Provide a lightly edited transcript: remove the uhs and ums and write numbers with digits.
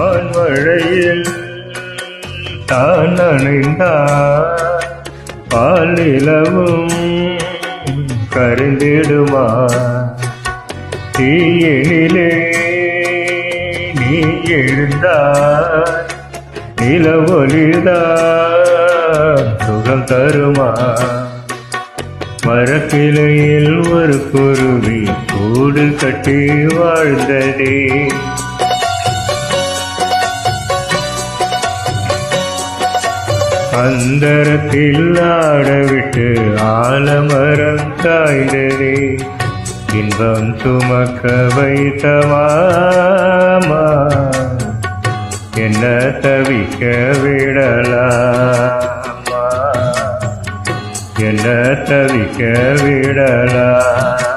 ஆண்மழையில் தான் நனைந்தார் பாலிலவும் கருந்திடுமா தீயினிலே நீ எழுந்தார் நிலவொளிதான் சுகம் தருமா மரக்கிளையில் ஒரு குருவி கூடு கட்டி வாழ்ந்ததே அந்தரத்தில் ஆடவிட்டு ஆலமரம் காய்ந்ததே இன்பம் சுமக்க வைத்தவாமா என்ன தவிக்க விடலாமா என்ன தவிக்க விடலாம்